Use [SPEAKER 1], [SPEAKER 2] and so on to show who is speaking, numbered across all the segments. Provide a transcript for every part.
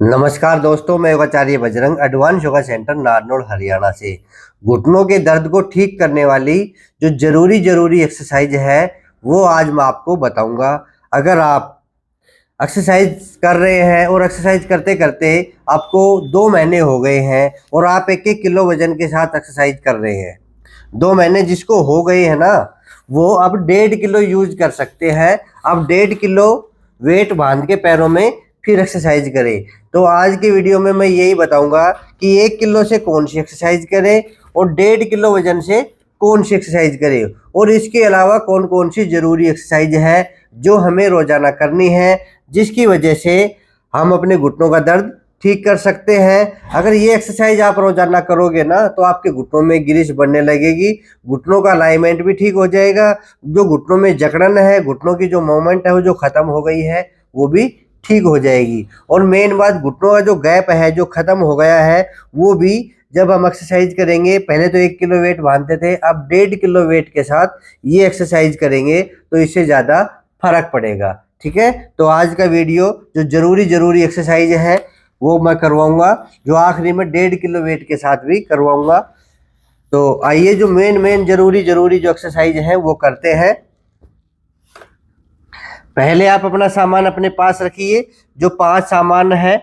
[SPEAKER 1] नमस्कार दोस्तों, मैं आचार्य बजरंग एडवांस योगा सेंटर नारनौल हरियाणा से घुटनों के दर्द को ठीक करने वाली जो जरूरी एक्सरसाइज है वो आज मैं आपको बताऊंगा। अगर आप एक्सरसाइज कर रहे हैं और एक्सरसाइज करते करते आपको 2 महीने हो गए हैं और आप 1-1 किलो वजन के साथ एक्सरसाइज कर रहे हैं, 2 महीने जिसको हो गए हैं ना, वो अब 1.5 किलो यूज कर सकते हैं। अब 1.5 किलो वेट बांध के पैरों में फिर एक्सरसाइज करें। तो आज की वीडियो में मैं यही बताऊंगा कि 1 किलो से कौन सी एक्सरसाइज करें और 1.5 किलो वजन से कौन सी एक्सरसाइज करें, और इसके अलावा कौन कौन सी जरूरी एक्सरसाइज है जो हमें रोजाना करनी है, जिसकी वजह से हम अपने घुटनों का दर्द ठीक कर सकते हैं। अगर ये एक्सरसाइज आप रोजाना करोगे ना तो आपके घुटनों में ग्रीस बढ़ने लगेगी, घुटनों का अलाइनमेंट भी ठीक हो जाएगा, जो घुटनों में जकड़न है, घुटनों की जो मूवमेंट है वो जो खत्म हो गई है वो भी ठीक हो जाएगी। और मेन बात, घुटनों का जो गैप है जो खत्म हो गया है वो भी जब हम एक्सरसाइज करेंगे, पहले तो 1 किलो वेट बांधते थे, अब 1.5 किलो वेट के साथ ये एक्सरसाइज करेंगे तो इससे ज़्यादा फर्क पड़ेगा। ठीक है, तो आज का वीडियो जो जरूरी एक्सरसाइज है वो मैं करवाऊंगा, जो आखिरी में 1.5 किलो वेट के साथ भी करवाऊंगा। तो आइए जो मेन जरूरी जो एक्सरसाइज है वो करते हैं। पहले आप अपना सामान अपने पास रखिए। जो 5 सामान है,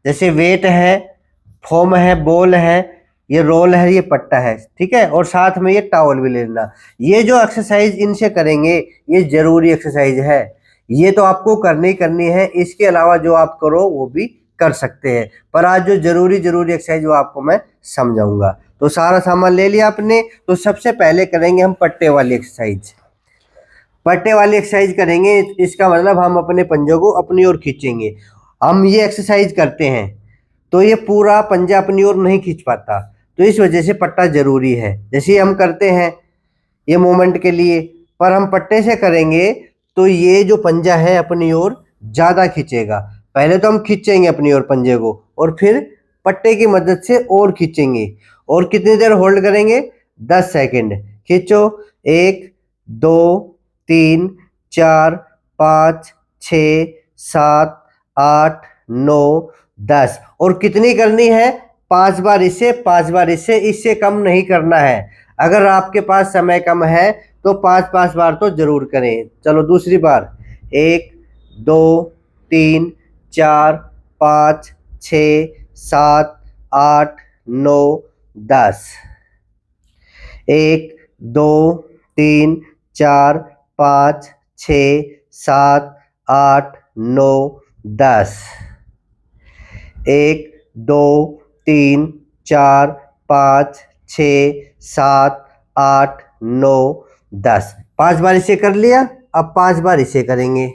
[SPEAKER 1] जैसे वेट है, फोम है, बॉल है, ये रोल है, ये पट्टा है, ठीक है, और साथ में ये टॉवल भी ले लेना। ये जो एक्सरसाइज इनसे करेंगे ये जरूरी एक्सरसाइज है, ये तो आपको करनी है। इसके अलावा जो आप करो वो भी कर सकते हैं, पर आज जो जरूरी एक्सरसाइज वो आपको मैं समझाऊंगा। तो सारा सामान ले लिया आपने, तो सबसे पहले करेंगे हम पट्टे वाली एक्सरसाइज। पट्टे वाली एक्सरसाइज करेंगे, इसका मतलब हम अपने पंजों को अपनी ओर खींचेंगे। हम ये एक्सरसाइज करते हैं तो ये पूरा पंजा अपनी ओर नहीं खींच पाता, तो इस वजह से पट्टा जरूरी है। जैसे हम करते हैं ये मोमेंट के लिए, पर हम पट्टे से करेंगे तो ये जो पंजा है अपनी ओर ज़्यादा खींचेगा। पहले तो हम खींचेंगे अपनी ओर पंजे को, और फिर पट्टे की मदद से और खींचेंगे। और कितनी देर होल्ड करेंगे? 10 सेकंड। खींचो, 1 2 3 4 5 6 7 8 9 10। और कितनी करनी है? 5 बार इससे, 5 बार इससे, इससे कम नहीं करना है। अगर आपके पास समय कम है तो 5-5 बार तो जरूर करें। चलो दूसरी बार, 1 2 3 4 5 6 7 8 9 10। 1 2 3 4 5 6 7 8 9 10। 1 2 3 4 5 6 7 8 9 10। 5 बार इसे कर लिया, अब 5 बार इसे करेंगे।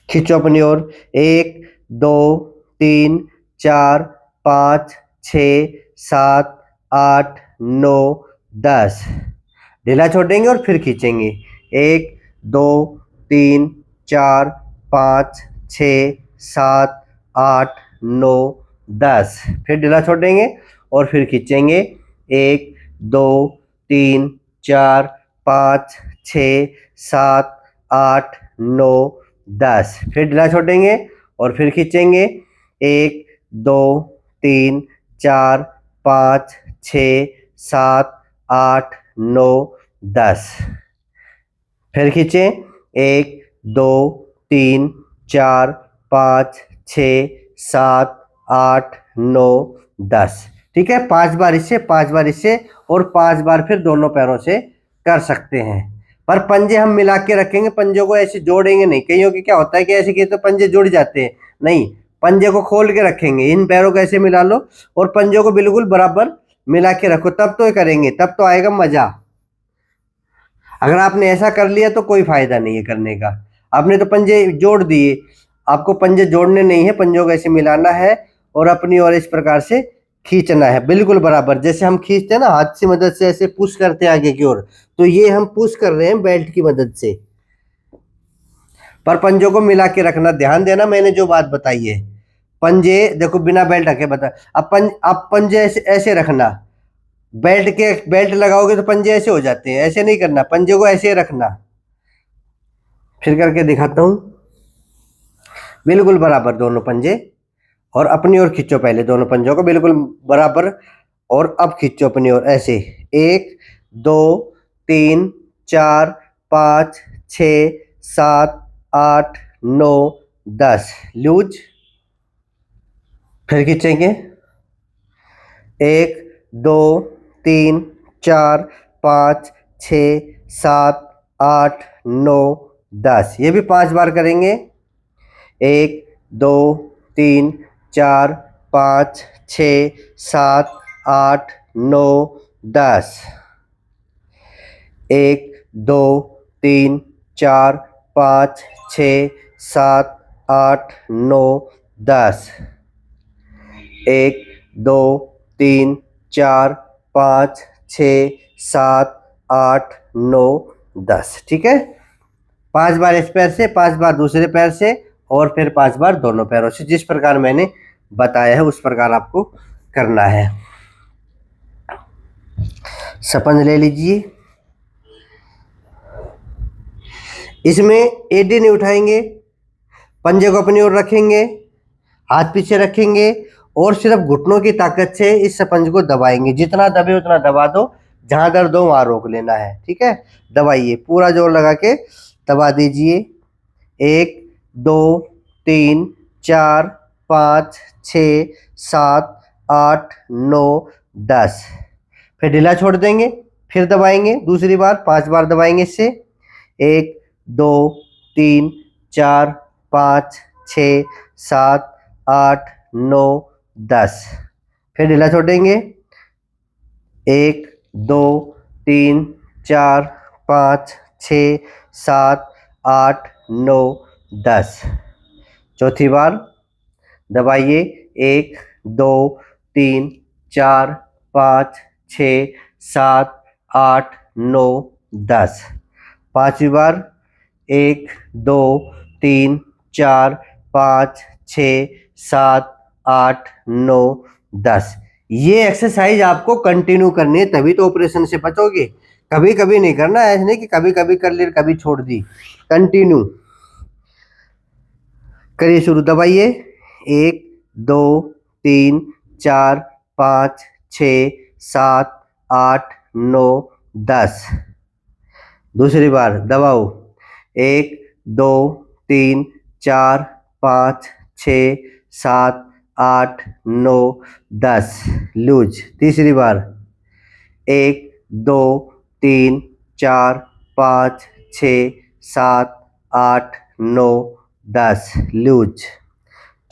[SPEAKER 1] खींचो अपनी ओर, 1 2 3 4 5 6 7 8 9 10। ढीला छोड़ेंगे और फिर खींचेंगे, 1 2 3 4 5 6 7 8 9 10। फिर ढीला छोड़ेंगे और फिर खींचेंगे, 1 2 3 4 5 6 7 8 9 10। फिर ढीला छोड़ेंगे और फिर खींचेंगे, 1 2 3 4 5 6 7 8 9 10। फिर खींचें, 1 2 3 4 5 6 7 8 9 10। ठीक है, 5 बार इससे, 5 बार इससे, और 5 बार फिर दोनों पैरों से कर सकते हैं। पर पंजे हम मिला के रखेंगे, पंजों को ऐसे जोड़ेंगे नहीं। कईयों की क्या होता है कि ऐसे किए तो पंजे जुड़ जाते हैं, नहीं, पंजे को खोल के रखेंगे। इन पैरों को ऐसे मिला लो और पंजों को बिल्कुल बराबर मिला के रखो, तब तो ये करेंगे, तब तो आएगा मजा। अगर आपने ऐसा कर लिया तो कोई फायदा नहीं है करने का। आपने तो पंजे जोड़ दिए, आपको पंजे जोड़ने नहीं है, पंजों को ऐसे मिलाना है और अपनी ओर इस प्रकार से खींचना है, बिल्कुल बराबर। जैसे हम खींचते हैं ना हाथ की मदद से, ऐसे पुश करते हैं आगे की ओर, तो ये हम पुश कर रहे हैं बेल्ट की मदद से। पर पंजों को मिला के रखना, ध्यान देना मैंने जो बात बताई है। पंजे देखो बिना बेल्ट रखे बता, अब पंजे ऐसे ऐसे रखना। बेल्ट लगाओगे तो पंजे ऐसे हो जाते हैं, ऐसे नहीं करना, पंजे को ऐसे रखना। फिर करके दिखाता हूं, बिल्कुल बराबर दोनों पंजे, और अपनी ओर खींचो पहले दोनों पंजों को बिल्कुल बराबर, और अब खींचो अपनी ओर ऐसे, 1 2 3 4 5 6 7 8 9 10 लूज। फिर खींचेंगे 1 2 3 4 5 6 7 8 9 10, ये भी 5 बार करेंगे। 1 2 3 4 5 6 7 8 9 10, 1 2 3 4 5 6 7 8 9 10, 1 2 3 4 5 6 7 8 9 10। ठीक है, 5 बार इस पैर से, 5 बार दूसरे पैर से, और फिर 5 बार दोनों पैरों से। जिस प्रकार मैंने बताया है उस प्रकार आपको करना है। स्पंज ले लीजिए, इसमें एडी नहीं उठाएंगे, पंजे को अपनी ओर रखेंगे, हाथ पीछे रखेंगे, और सिर्फ घुटनों की ताकत से इस स्पंज को दबाएंगे। जितना दबे उतना दबा दो, जहां दर्द हो वहां रोक लेना है। ठीक है, दबाइए, पूरा जोर लगा के दबा दीजिए। 1 2 3 4 5 6 7 8 9 10, फिर ढीला छोड़ देंगे, फिर दबाएंगे दूसरी बार, 5 बार दबाएंगे इससे। 1 2 3 4 5 6 7 8 9 10, फिर ढीला छोड़ेंगे। 1 2 3 4 5 6 7 8 9 10, चौथी बार दबाइए। 1 2 3 4 5 6 7 8 9 10, पांचवी बार 1 2 3 4 5 6 7 8 9 10। ये एक्सरसाइज आपको कंटिन्यू करनी है, तभी तो ऑपरेशन से बचोगे। कभी कभी नहीं करना, ऐसे नहीं कि कभी कभी कर ली कभी छोड़ दी, कंटिन्यू करिए। शुरू, दबाइए। 1 2 3 4 5 6 7 8 9 10, दूसरी बार दबाओ। 1 2 3 4 5 6 7 8 9 10 लूज। तीसरी बार 1 2 3 4 5 6 7 8 9 10 लूज।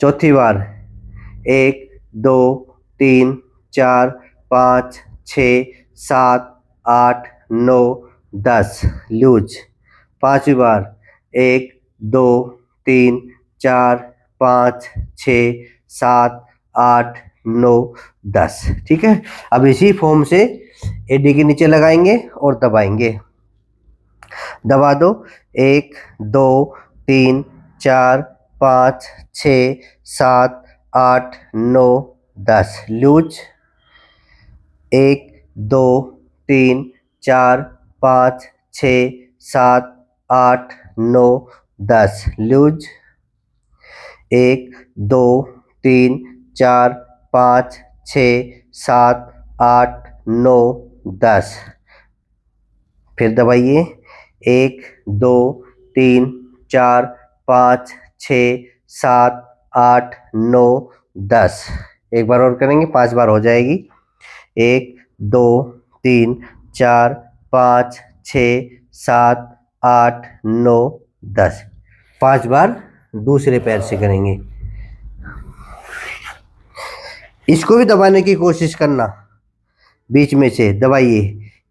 [SPEAKER 1] चौथी बार 1 2 3 4 5 6 7 8 9 10 लूज। पांचवी बार 1 2 3 4 5 6 7 8 9 10। ठीक है, अब इसी फॉर्म से एडी के नीचे लगाएंगे और दबाएंगे। दबा दो। 1 2 3 4 5 6 7 8 9 10 लूज। 1 2 3 4 5 6 7 8 9 10 लूज। 1 2 3 4 5 6 7 8 9 10, फिर दबाइए। 1 2 3 4 5 6 7 8 9 10, एक बार और करेंगे, 5 बार हो जाएगी। 1 2 3 4 5 6 7 8 9 10, 5 बार दूसरे पैर से करेंगे। इसको भी दबाने की कोशिश करना, बीच में से दबाइए।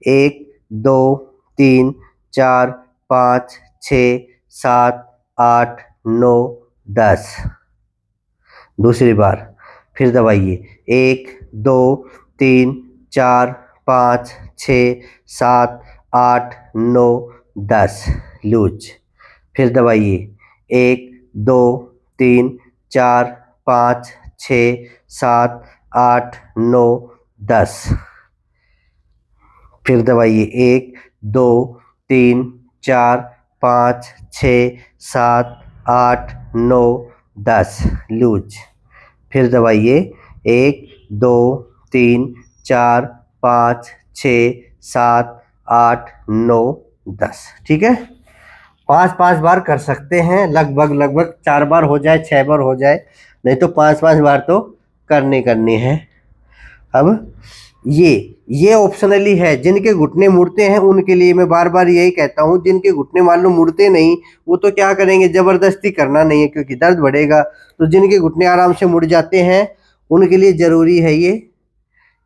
[SPEAKER 1] 1 2 3 4 5 6 7 8 9 10, दूसरी बार फिर दबाइए। 1 2 3 4 5 6 7 8 9 10 लूज, फिर दबाइए। 1 2 3 4 5 6 7 8 9 10, फिर दबाइए। 1 2 3 4 5 6 7 8 9 10 लूज। फिर दबाइए 1 2 3 4 5 6 7 8 9 10। ठीक है, 5-5 बार कर सकते हैं, लगभग 4 बार हो जाए 6 बार हो जाए, नहीं तो 5-5 बार तो करनी है। अब ये ऑप्शनली है, जिनके घुटने मुड़ते हैं उनके लिए मैं बार बार यही कहता हूँ, जिनके घुटने मान लो मुड़ते नहीं वो तो क्या करेंगे, जबरदस्ती करना नहीं है क्योंकि दर्द बढ़ेगा। तो जिनके घुटने आराम से मुड़ जाते हैं उनके लिए जरूरी है ये।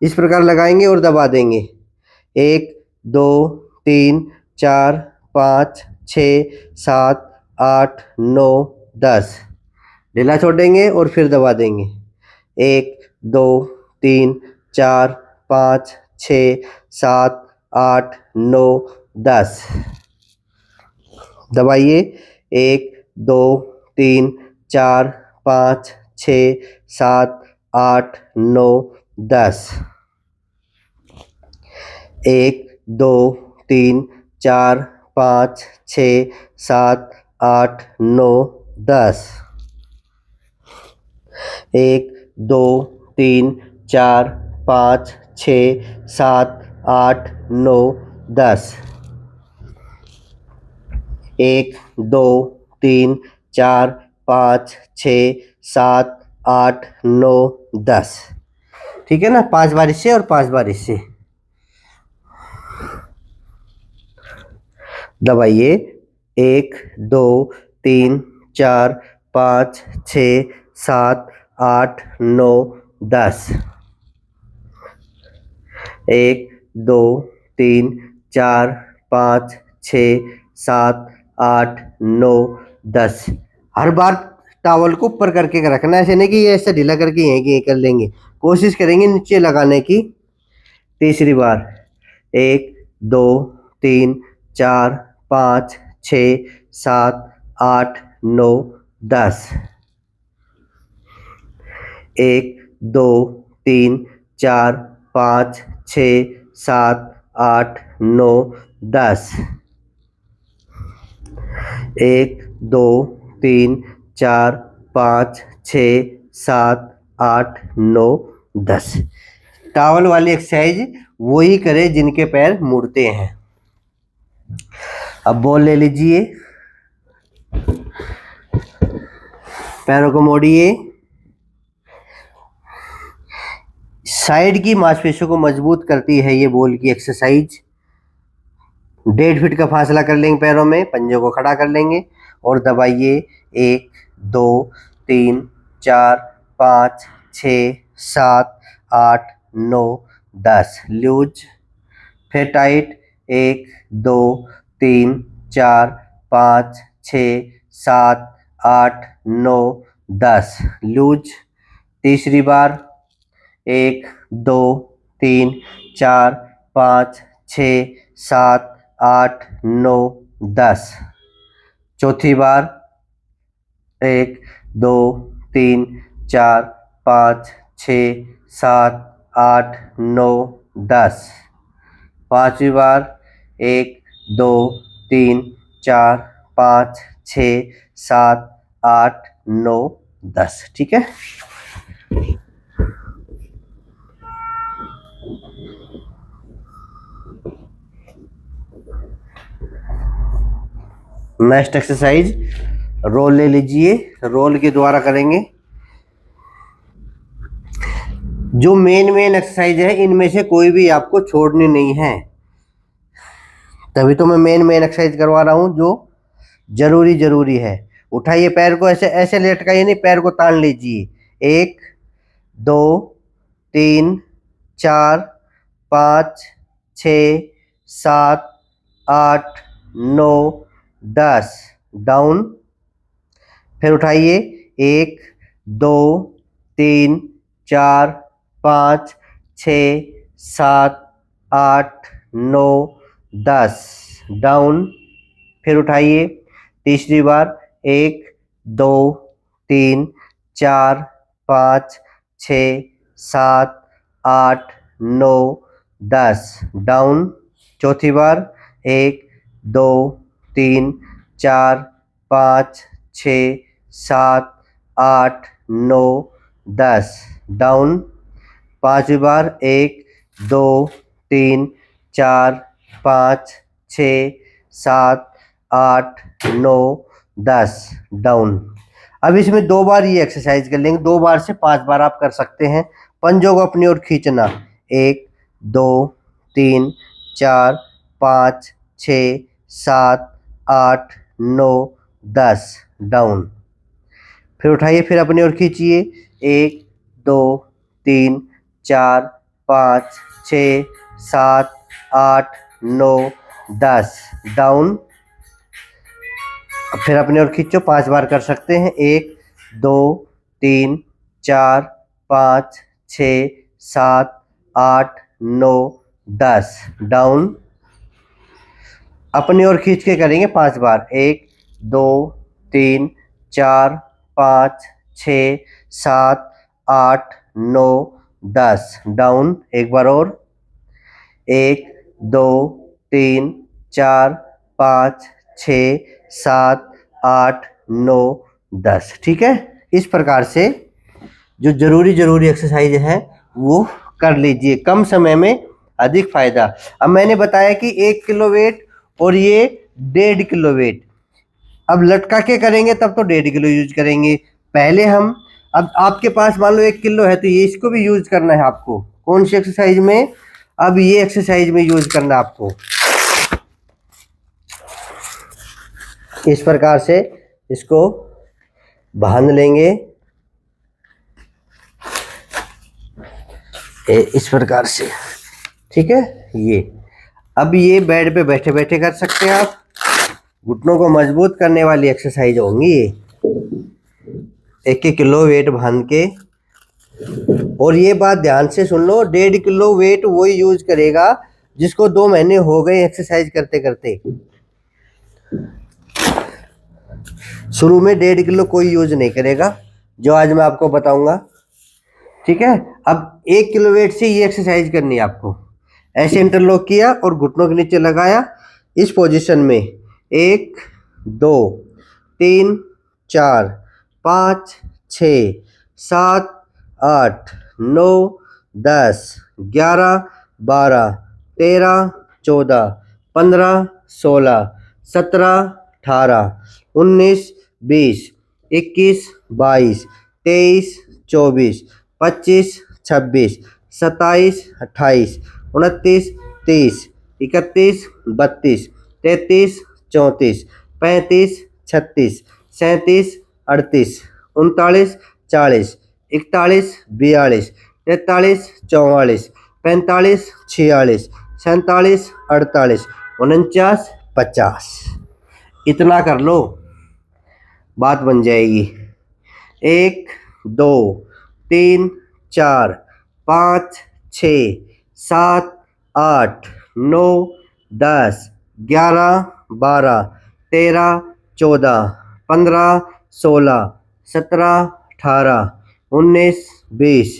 [SPEAKER 1] इस प्रकार लगाएंगे और दबा देंगे 1 2 3 4 5 6 7 8 9 10। ढीला छोड़ेंगे और फिर दबा देंगे 1 2 3 4 5 6 7 8 9 10। दबाइए 1 2 3 4 5 6 7 8 9 10। 1 2 3 4 5 6 7 8 9 10। 1 2 3 4 5 6 7 8 9 10। 1 2 3 4 5 6 7 8 9 10। ठीक है ना, 5 बार इससे और 5 बार इससे। दबाइए 1 2 3 4 5 6 7 8 9 10। 1 2 3 4 5 6 7 8 9 10। हर बार टॉवल को ऊपर करके रखना है, ऐसे नहीं कि ये ऐसे ढीला करके यहीं कर लेंगे, कोशिश करेंगे नीचे लगाने की। तीसरी बार 1 2 3 4 5 6 7 8 9 10। 1 2 3 4 5 6 7 8 9 10। 1 2 3 4 5 6 7 8 9 10। टॉवल वाली एक्सरसाइज वही करें जिनके पैर मुड़ते हैं। अब बॉल ले लीजिए, पैरों को मोड़िए, साइड की मांसपेशियों को मजबूत करती है ये बॉल की एक्सरसाइज। 1.5 फीट का फासला कर लेंगे पैरों में, पंजों को खड़ा कर लेंगे और दबाइए 1 2 3 4 5 6 7 8 9 10 लूज। फिर टाइट 1 2 3 4 5 6 7 8 9 10 लूज। तीसरी बार 1 2 3 4 5 6 7 8 9 10। चौथी बार 1 2 3 4 5 6 7 8 9 10। पांचवी बार 1 2 3 4 5 6 7 8 9 10। ठीक है, नेक्स्ट एक्सरसाइज रोल ले लीजिए, रोल के द्वारा करेंगे। जो मेन एक्सरसाइज है इनमें से कोई भी आपको छोड़नी नहीं है, तभी तो मैं मेन एक्सरसाइज करवा रहा हूँ जो जरूरी है। उठाइए पैर को, ऐसे ऐसे लटकाइए नहीं, पैर को तान लीजिए। 1 2 3 4 5 6 7 8 9 10 डाउन। फिर उठाइए 1 2 3 4 5 6 7 8 9 10 डाउन। फिर उठाइए तीसरी बार 1 2 3 4 5 6 7 8 9 10 डाउन। चौथी बार 1 2 3 4 5 6 7 8 9 10 डाउन। 5वीं बार 1 2 3 4 5 6 7 8 9 10 डाउन। अब इसमें 2 बार ये एक्सरसाइज कर लेंगे, 2 बार से 5 बार आप कर सकते हैं। पंजों को अपनी ओर खींचना, 1 2 3 4 5 6 7 8 9 10 डाउन। फिर उठाइए, फिर अपनी ओर खींचिए, 1 2 3 4 5 6 7 8 9 10 डाउन। फिर अपनी ओर खींचो, 5 बार कर सकते हैं, 1 2 3 4 5 6 7 8 9 10 डाउन। अपनी ओर खींच के करेंगे 5 बार, 1 2 3 4 5 6 7 8 9 10 डाउन। एक बार और, 1 2 3 4 5 6 7 8 9 10। ठीक है, इस प्रकार से जो जरूरी एक्सरसाइज है वो कर लीजिए, कम समय में अधिक फायदा। अब मैंने बताया कि 1 किलो वेट और ये 1.5 किलो वेट, अब लटका के करेंगे तब तो 1.5 किलो यूज करेंगे। पहले हम, अब आपके पास मान लो 1 किलो है तो ये इसको भी यूज करना है आपको। कौन सी एक्सरसाइज में? अब ये एक्सरसाइज में यूज करना है आपको। इस प्रकार से इसको बांध लेंगे, इस प्रकार से। ठीक है, ये अब ये बेड पे बैठे बैठे कर सकते हैं आप। घुटनों को मजबूत करने वाली एक्सरसाइज होंगी ये, 1 किलो वेट बांध के। और ये बात ध्यान से सुन लो, 1.5 किलो वेट वही यूज करेगा जिसको 2 महीने हो गए एक्सरसाइज करते करते। शुरू में 1.5 किलो कोई यूज नहीं करेगा, जो आज मैं आपको बताऊंगा। ठीक है, अब 1 किलो वेट से ये एक्सरसाइज करनी है आपको। ऐसे इंटरलॉक किया और घुटनों के नीचे लगाया, इस पोजीशन में 1 2 3 4 5 6 7 8 9 10 11 12 13 14 15 16 17 18 19 20 21 22 23 24 25 26 27 28 29 30 31 32 33 34 35 36 37 38 39 40 41 42 43 44 45 46 47 48 49 50। इतना कर लो, बात बन जाएगी। 1 2 3 4 5 6 7 8 9 10 11 12 13 14 15 16 17 18 19 20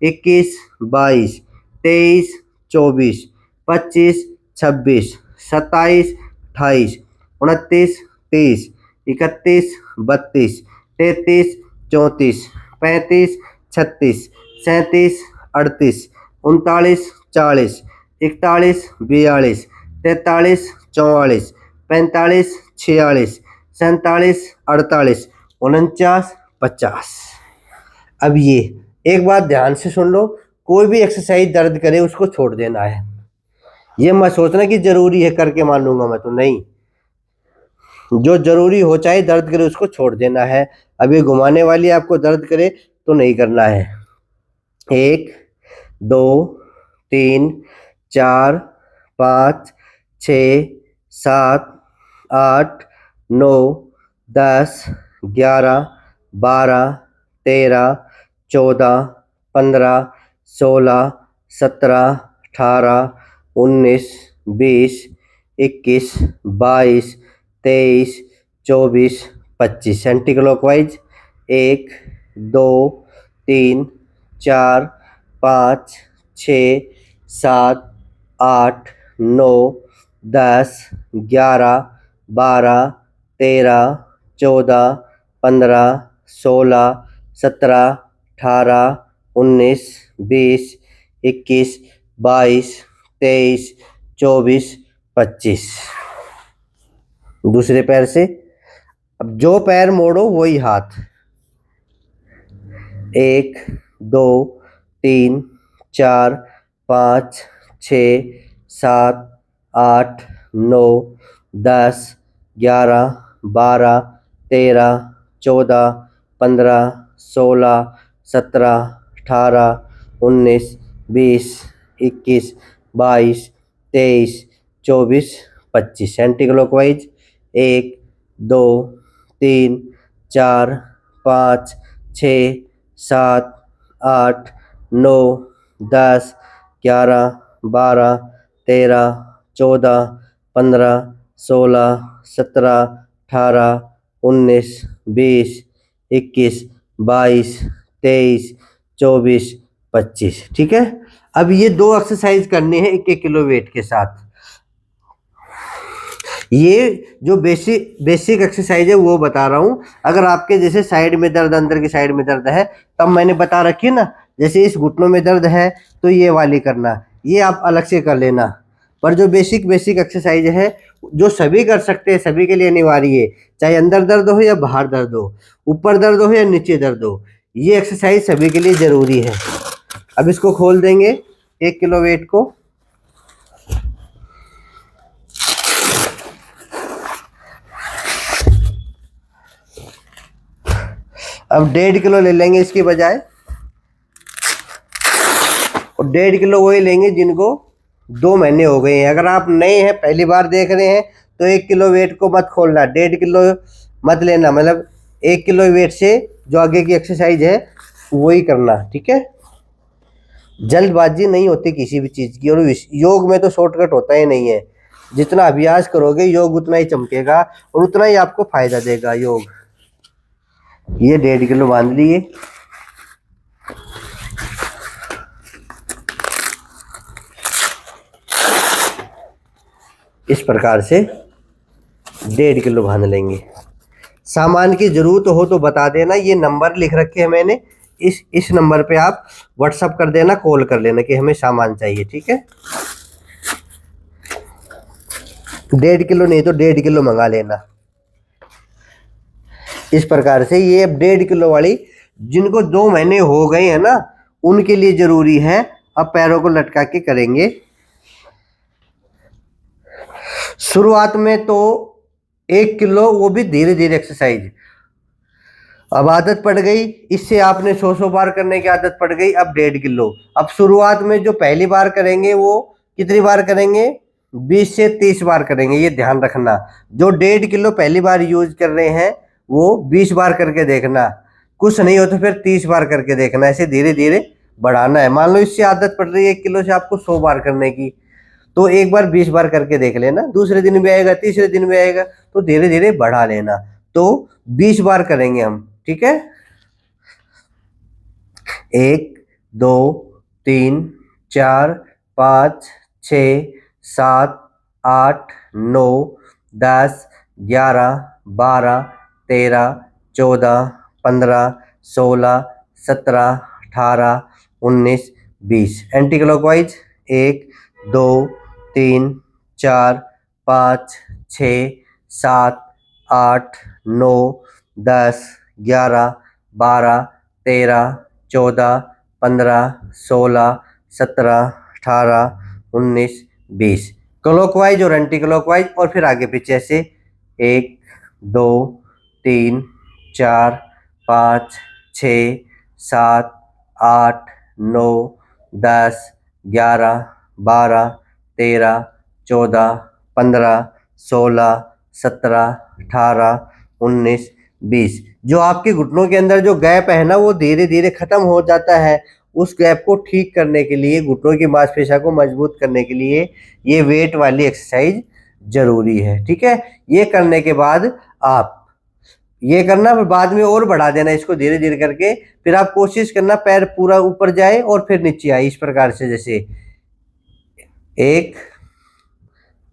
[SPEAKER 1] 21 22 23 24 25 26 27 28 29 30 31 32 33 34 35 36 37 38 39 40 41 42 43 44 45 46 47 48 49 50। अब ये एक बात ध्यान से सुन लो, कोई भी एक्सरसाइज दर्द करे उसको छोड़ देना है। ये मत सोचना कि जरूरी है करके मान लूंगा मैं, तो नहीं। जो जरूरी हो चाहे दर्द करे उसको छोड़ देना है। अब ये घुमाने वाली आपको दर्द करे तो नहीं करना है। 1 2 3 4 5 6 7 8 9 10 11 12 13 14 15 16 17 18 19 20 21 22 23 24 25 एंटी क्लॉकवाइज। 1 2 3 4 5 6 7 8 9 10 11 12 13 14 15 16 17, 18, 19, 20, 21, 22, 23, 24, 25। दूसरे पैर से अब जो पैर मोड़ो वही हाथ। 1, 2, 3, 4, 5, 6, 7, 8, 9, 10, 11, 12, 13, 14, 15, 16, 17, 18, 19, 20, 21, 22, 23, 24, 25। Anti clockwise 1, 2, 3, 4, 5, 6, 7, 8, 9, 10, 11, 12, 13, 14, 15, 16, 17, 18, 19, 20, 21, 22, 23, 24, 25। ठीक है। अब ये दो एक्सरसाइज करनी है 1-1 किलो वेट के साथ। ये जो बेसिक एक्सरसाइज है वो बता रहा हूं। अगर आपके जैसे साइड में दर्द, अंदर की साइड में दर्द है, तब मैंने बता रखी है ना, जैसे इस घुटनों में दर्द है तो ये वाली करना, ये आप अलग से कर लेना। पर जो बेसिक एक्सरसाइज है जो सभी कर सकते हैं, सभी के लिए अनिवार्य है, चाहे अंदर दर्द हो या बाहर दर्द हो, ऊपर दर्द हो या नीचे दर्द हो, ये एक्सरसाइज सभी के लिए जरूरी है। अब इसको खोल देंगे 1 किलो वेट को। अब 1.5 किलो ले लेंगे इसकी बजाय, और 1.5 किलो वही लेंगे जिनको 2 महीने हो गए हैं। अगर आप नए हैं, पहली बार देख रहे हैं, तो 1 किलो वेट को मत खोलना, 1.5 किलो मत लेना। मतलब 1 किलो वेट से जो आगे की एक्सरसाइज है वही करना। ठीक है। जल्दबाजी नहीं होती किसी भी चीज़ की, और योग में तो शॉर्टकट होता ही नहीं है। जितना अभ्यास करोगे योग उतना ही चमकेगा और उतना ही आपको फायदा देगा योग। ये 1.5 किलो बांध लिए। इस प्रकार से 1.5 किलो बांध लेंगे। सामान की जरूरत हो तो बता देना, ये नंबर लिख रखे हैं मैंने, इस नंबर पे आप व्हाट्सअप कर देना, कॉल कर लेना कि हमें सामान चाहिए। ठीक है। 1.5 किलो नहीं तो 1.5 किलो मंगा लेना। इस प्रकार से ये 1.5 किलो वाली जिनको 2 महीने हो गए हैं ना, उनके लिए जरूरी है। अब पैरों को लटका के करेंगे। शुरुआत में तो 1 किलो, वो भी धीरे धीरे एक्सरसाइज। अब आदत पड़ गई, इससे आपने 100 बार करने की आदत पड़ गई। अब 1.5 किलो। अब शुरुआत में जो पहली बार करेंगे वो कितनी बार करेंगे? 20 से 30 बार करेंगे। ये ध्यान रखना। जो 1.5 किलो पहली बार यूज कर रहे हैं वो 20 बार करके देखना, कुछ नहीं हो तो फिर 30 बार करके देखना। ऐसे धीरे धीरे बढ़ाना है। मान लो इससे आदत पड़ रही है 1 किलो से आपको 100 बार करने की, तो एक बार 20 बार करके देख लेना। दूसरे दिन भी आएगा, तीसरे दिन भी आएगा, तो धीरे धीरे बढ़ा लेना। तो 20 बार करेंगे हम। ठीक है। 1, 2, 3, 4, 5, 6, 7, 8, 9, 10, 11, 12, 13, 14, 15, 16, 17, 18, 19, 20। Anti clockwise 1, 2, 3, 4, 5, 6, 7, 8, 9, 10, 11, 12, 13, 14, 15, 16, 17, 18, 19, 20। क्लॉकवाइज और एंटी क्लॉकवाइज, और फिर आगे पीछे से 1, 2, 3, 4, 5, 6, 7, 8, 9, 10, 11, 12, 13, 14, 15, 16, 17, 18, 19, 20। जो आपके घुटनों के अंदर जो गैप है ना, वो धीरे धीरे खत्म हो जाता है। उस गैप को ठीक करने के लिए, घुटनों की मांसपेशियों को मजबूत करने के लिए ये वेट वाली एक्सरसाइज जरूरी है। ठीक है। ये करने के बाद आप ये करना, फिर बाद में और बढ़ा देना इसको धीरे धीरे करके। फिर आप कोशिश करना पैर पूरा ऊपर जाए और फिर नीचे आए, इस प्रकार से। जैसे 1,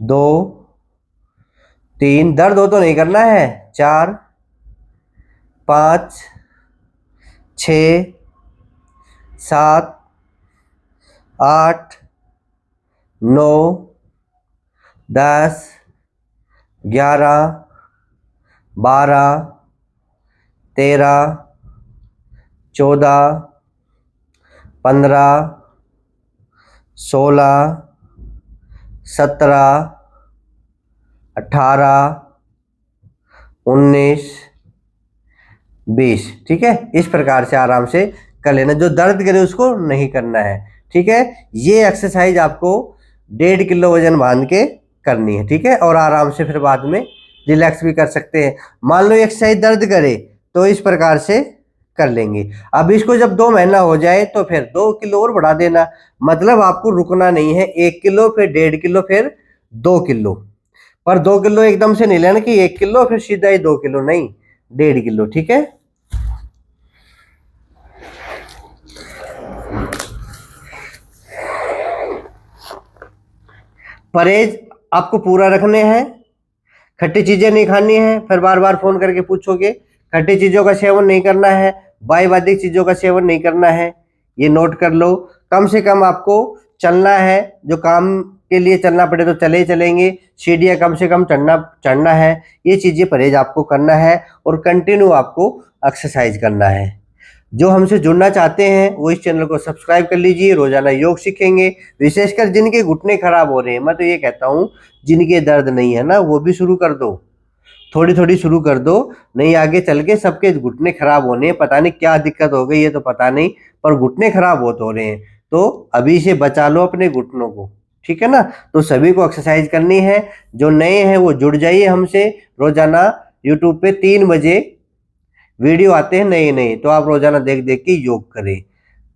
[SPEAKER 1] 2, 3, दर्द हो तो नहीं करना है, 4, 5, 6 7 8 9 10 11 12 13 14 15 16 17 18 19 20। ठीक है, इस प्रकार से आराम से कर लेना। जो दर्द करे उसको नहीं करना है। ठीक है, ये एक्सरसाइज आपको 1.5 किलो वजन बांध के करनी है। ठीक है, और आराम से फिर बाद में रिलैक्स भी कर सकते हैं। मान लो एक्सरसाइज दर्द करे तो इस प्रकार से कर लेंगे। अब इसको जब 2 महीना हो जाए तो फिर 2 किलो और बढ़ा देना। मतलब आपको रुकना नहीं है। 1 किलो, फिर 1.5 किलो, फिर 2 किलो। पर 2 किलो एकदम से नहीं लेना कि 1 किलो फिर सीधा ही 2 किलो, नहीं, 1.5 किलो। ठीक है, परहेज आपको पूरा रखने हैं। खट्टी चीजें नहीं खानी है। फिर बार बार फोन करके पूछोगे, खट्टी चीजों का सेवन नहीं करना है, बाईवादिक चीजों का सेवन नहीं करना है, ये नोट कर लो। कम से कम आपको चलना है। जो काम के लिए चलना पड़े तो चले चलेंगे। सीढ़ियाँ कम से कम चढ़ना है। ये चीजें परहेज आपको करना है। और कंटिन्यू आपको एक्सरसाइज करना है। जो हमसे जुड़ना चाहते हैं वो इस चैनल को सब्सक्राइब कर लीजिए। रोजाना योग सीखेंगे। विशेषकर जिनके घुटने खराब हो रहे हैं, मैं तो ये कहता हूँ जिनके दर्द नहीं है ना, वो भी शुरू कर दो। थोड़ी थोड़ी शुरू कर दो, नहीं आगे चल के सबके घुटने खराब होने हैं। पता नहीं क्या दिक्कत हो गई है तो पता नहीं, पर घुटने खराब बहुत हो रहे हैं। तो अभी से बचा लो अपने घुटनों को। ठीक है ना, तो सभी को एक्सरसाइज करनी है। जो नए हैं वो जुड़ जाइए हमसे। रोजाना यूट्यूब पे 3 बजे वीडियो आते हैं नए नए, तो आप रोजाना देख देख के योग करें।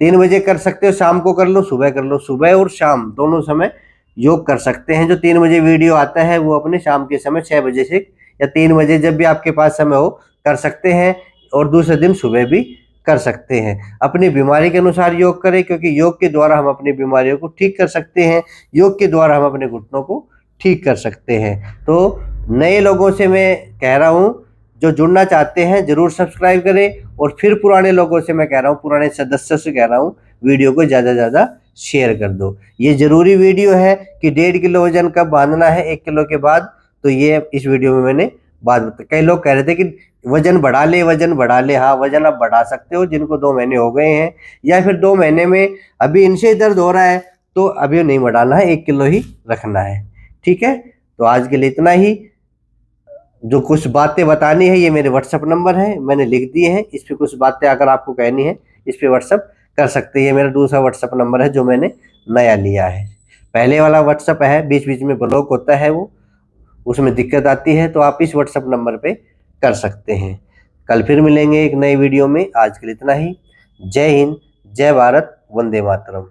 [SPEAKER 1] 3 बजे कर सकते हो, शाम को कर लो, सुबह कर लो। सुबह और शाम दोनों समय योग कर सकते हैं। जो 3 बजे वीडियो आता है वो अपने शाम के समय 6 बजे से या 3 बजे, जब भी आपके पास समय हो, कर सकते हैं। और दूसरे दिन सुबह भी कर सकते हैं। अपनी बीमारी के अनुसार योग करें, क्योंकि योग के द्वारा हम अपनी बीमारियों को ठीक कर सकते हैं। योग के द्वारा हम अपने घुटनों को ठीक कर सकते हैं। तो नए लोगों से मैं कह रहा हूँ, जो जुड़ना चाहते हैं जरूर सब्सक्राइब करें। और फिर पुराने लोगों से मैं कह रहा हूँ, पुराने सदस्यों से कह रहा हूँ, वीडियो को ज़्यादा से ज़्यादा शेयर कर दो। ये जरूरी वीडियो है कि 1.5 किलो वजन कब बांधना है 1 किलो के बाद। तो ये इस वीडियो में मैंने बात बताई। कई लोग कह रहे थे कि वजन बढ़ा ले, वजन बढ़ा ले। हाँ, वजन आप बढ़ा सकते हो जिनको 2 महीने हो गए हैं, या फिर 2 महीने में अभी इनसे दर्द हो रहा है तो अभी नहीं बढ़ाना है, 1 किलो ही रखना है। ठीक है, तो आज के लिए इतना ही। जो कुछ बातें बतानी है, ये मेरे व्हाट्सअप नंबर है, मैंने लिख दिए हैं। इस पे कुछ बातें अगर आपको कहनी है, इस पे व्हाट्सअप कर सकते हैं। ये मेरा दूसरा व्हाट्सअप नंबर है जो मैंने नया लिया है। पहले वाला व्हाट्सअप है, बीच बीच में ब्लॉक होता है, वो उसमें दिक्कत आती है, तो आप इस व्हाट्सअप नंबर पे कर सकते हैं। कल फिर मिलेंगे एक नई वीडियो में। आज के लिए इतना ही। जय हिंद, जय भारत, वंदे मातरम।